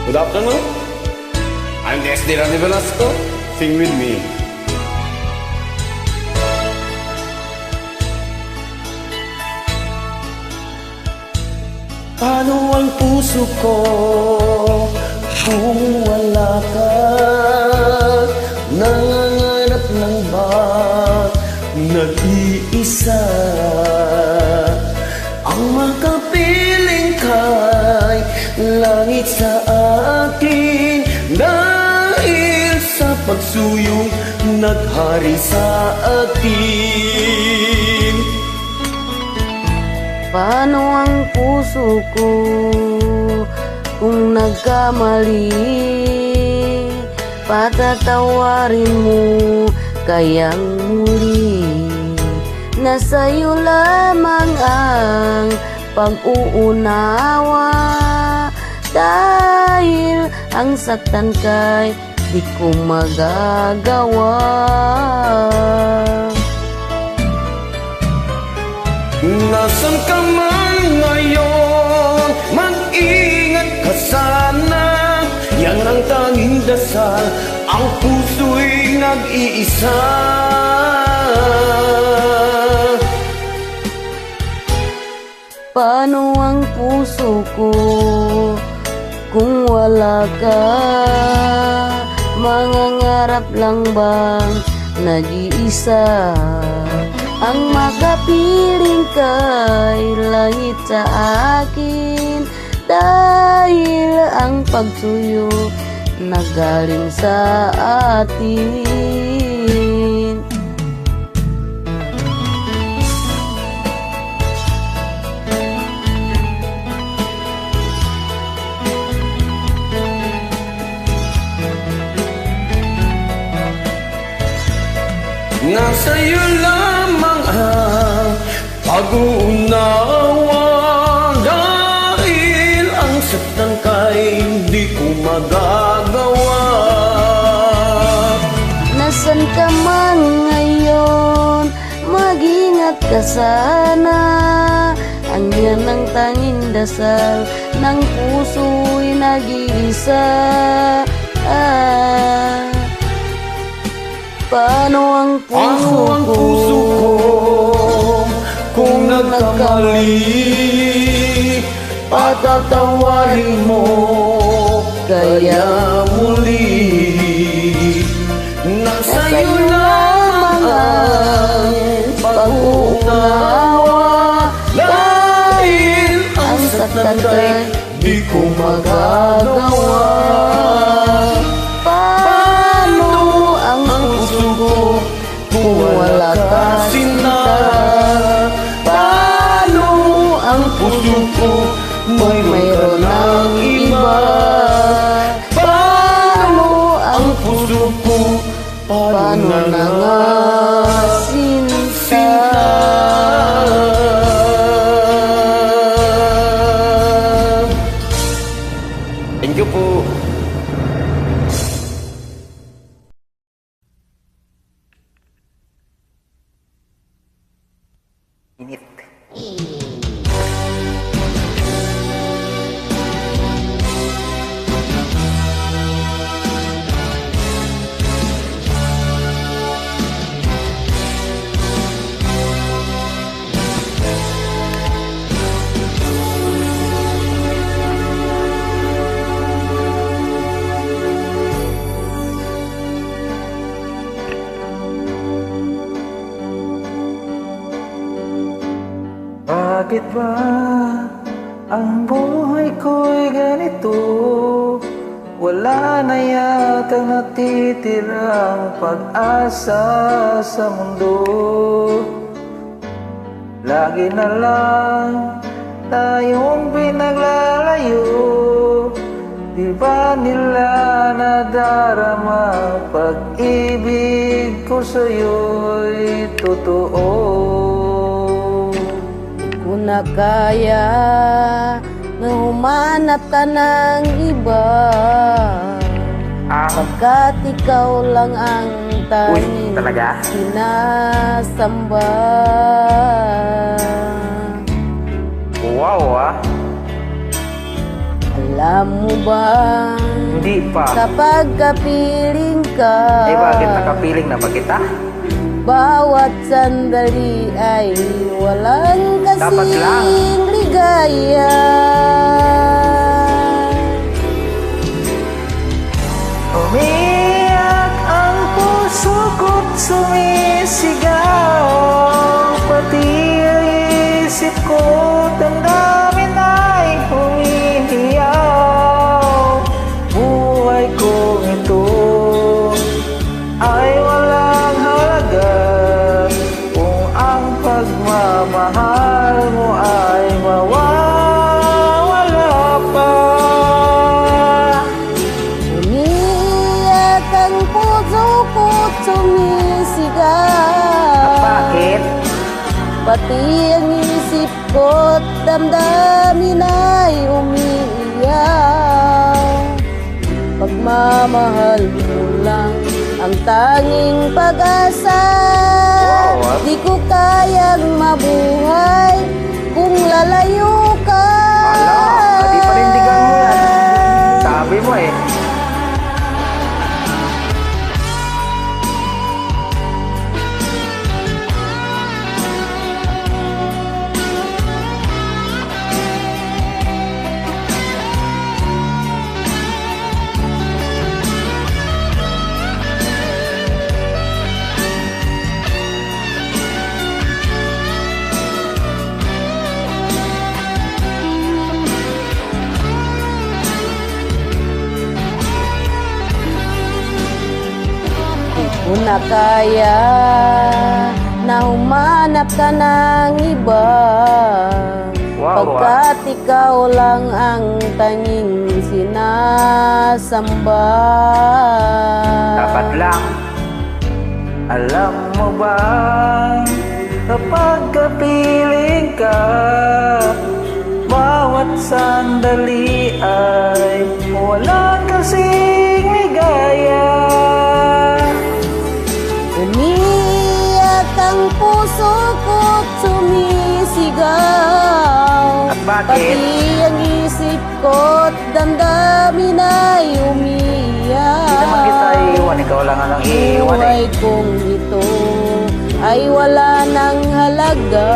Good afternoon. I'm Desdi Rani Velasco. Sing with me. Paano ang puso ko kung wala ka? Nangangarap lang ba nag-iisa? Ang makapiling kay langit sa akin, dahil sa pagsuyong naghari sa atin. Paano ang puso ko kung nagkamali? Patatawarin mo kayang muli. Nasa'yo lamang ang pag-uunawa, dahil ang saktan kay di ko magagawa. Nasaan ka man ngayon, mag-ingat ka sana. Yan ang tanging dasal, ang puso'y nag-iisa. Paano ang puso ko kung wala ka? Mangangarap lang bang nag-iisa? Ang makapiling kay langit sa akin, dahil ang pagsuyo nagaling sa atin. Nasa'yo lamang ang pag-uunawa, dahil ang saktan kay di ko magagawa. Nasaan ka man ngayon, mag-ingat ka sana. Ang yan ang tanging dasal ng puso'y nag-iisa. Paano ang puso ko kung nagkamali? Patatawarin mo kaya muli. Nasa'yo lamang ang pag-uunawa, dahil ang saktan kay di ko magagawa. Kung wala ka sinta, paano ang puso ko mayroon ng iba? Paano ang puso ko, paano na nga sinta? Thank you po. Init. Bakit ba ang buhay ko'y ganito? Wala na yata natitirang pag-asa sa mundo. Lagi na lang tayong pinaglalayo. Di ba nila nadarama pag-ibig ko sa'yo'y totoo? kung na kaya na humanap ka ng iba, pagkat ikaw lang ang tanging sinasamba. Wow, Alam mo ba, Hindi pa. kapag kapiling ka, Eh bakit nakapiling na ba kita? bawat sandali ay walang Dapat lang. kasing ligaya. Umiyak ang puso ko't sumisigaw, pati ang isip ko damdamin ay humihiyaw. Buhay kong ito ay walang halaga kung ang pagmamahal mo ay mawawala pa. Umiiyak ang puso ko't sumisigaw, Bakit? pati ang isip ko't damdamin ay umiiyak. Pagmamahal mo lang ang tanging pag-asa. Wow, Di ko kayang mabuhay kung lalayo ka. Ala, di panindigan mo yan. Sabi mo eh. Di ko na kaya na humanap ka ng iba. Wow, Pagkat ikaw lang ang tanging sinasamba. Dapat lang. Alam mo ba, kapag kapiling ka, bawat sandali ay wala kasing ligaya. Umiiyak ang puso ko't sumisigaw. At bakit? Pati ang isip ko't damdamin ay umiiyak. Hindi naman kita iiwan, ikaw lang ang iiwan Buhay eh. kong ito ay wala nang halaga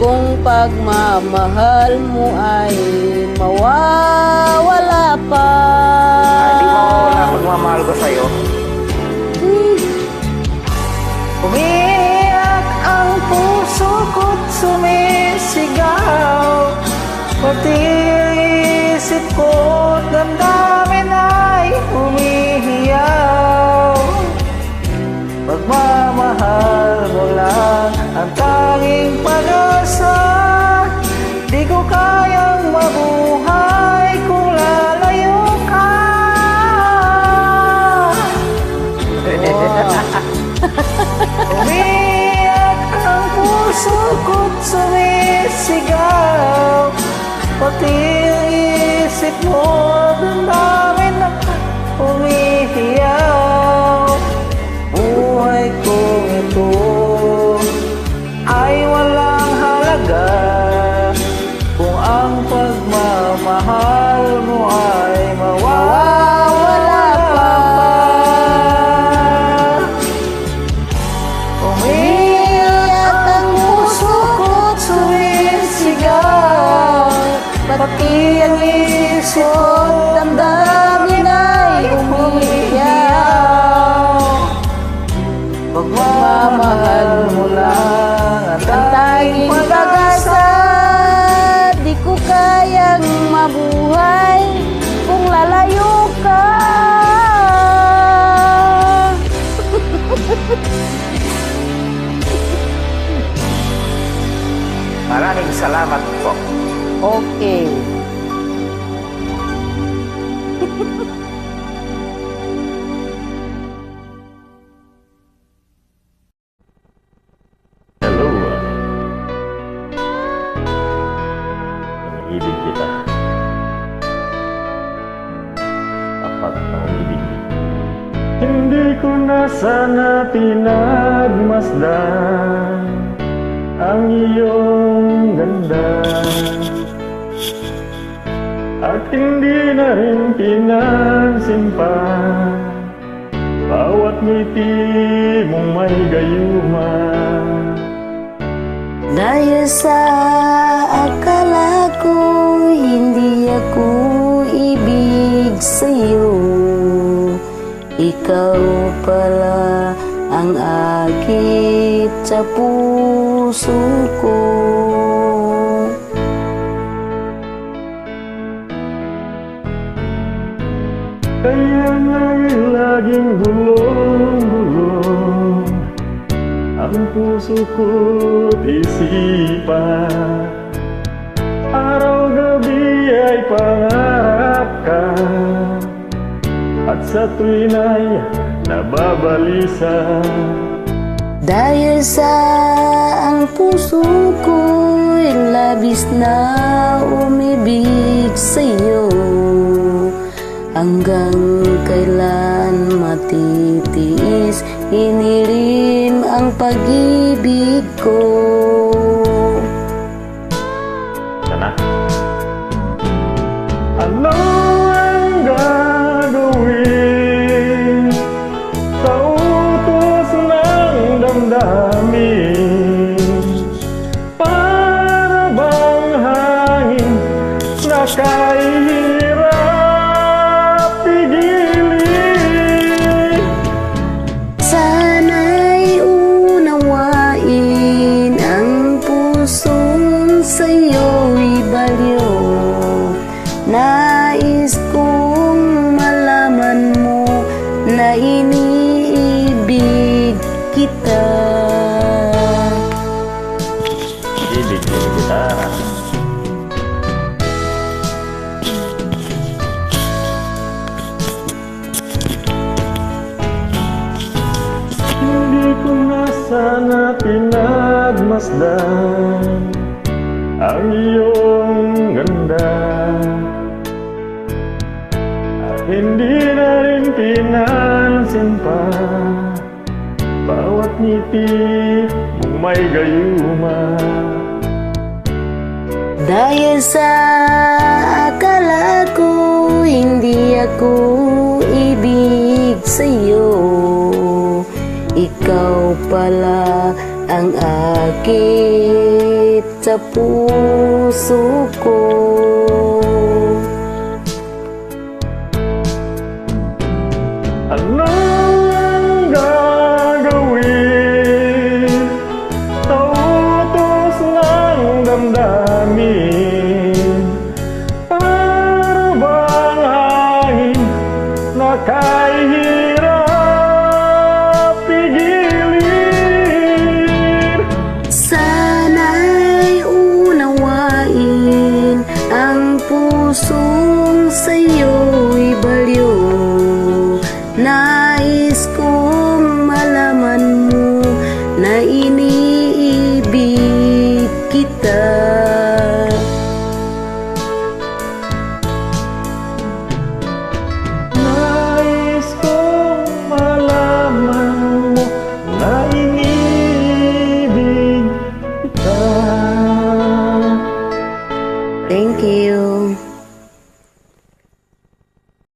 kung pagmamahal mo ay mawawala pa. Hindi mo wala pagmamahal ko sa'yo. Umiiyak ang puso ko't sumisigaw, pati ang isip ko't damdamin ay humihiyaw. Pagmamahal mo lang ang tanging pag-asa, di ko kayang mabuhay kung lalayo ka. Umiyak ang puso ko't sumisigaw, pati ang isip mo damdamin na humihiyaw. Buhay kong ito ay walang halaga kung ang pagmamahal mo ay mawawala pa. Umiiyak ang puso ko't sumisigaw, pati ang isip ko't damdamin ay umiiyak. Pagmamahal mo lang Ang tanging pag-asa, di ko kayang mabuhay kung lalayo ka. Maraming salamat po. Okay. Hello. Ibig kita. Tapat na ibig. Hindi ko na sana pinagmasdan ang iyong ganda. at hindi na rin pinansin pa. Bawat ngiti mong may gayuma. Dahil sa akala ko hindi ako ibig sa'yo, ikaw pala ang akit sa puso ko. Kaya nga'y laging gulong-gulong ang puso ko't isipan. Araw-gabi ay pangarap ka, at sa tuwin ay nababalisa. Dahil sa ang puso ko'y labis na umibig sa'yo, hanggang kailan matitiis inirim ang pag-ibig ko. Sana. Ano ang gagawin sa utos ng damdamin? Para bang hangin na kahirap pigilin? Sana'y unawain ang pusong sa'yo'y baliw. Nais kong malaman mo na iniibig kita. Ibig kita. Hindi ko na sana pinagmasdan ang iyong ganda, at hindi na rin pinansin pa bawat ngiti mong may gayuma. Dahil sa akala ko hindi ako ibig sa'yo, ikaw pala ang akit sa puso ko. Ano ang gagawin sa utos ng damdamin? Para bang hangin na kahirap pigilin? Sana'y unawain ang pusong sa'yo'y baliw. Nais kong malaman mo na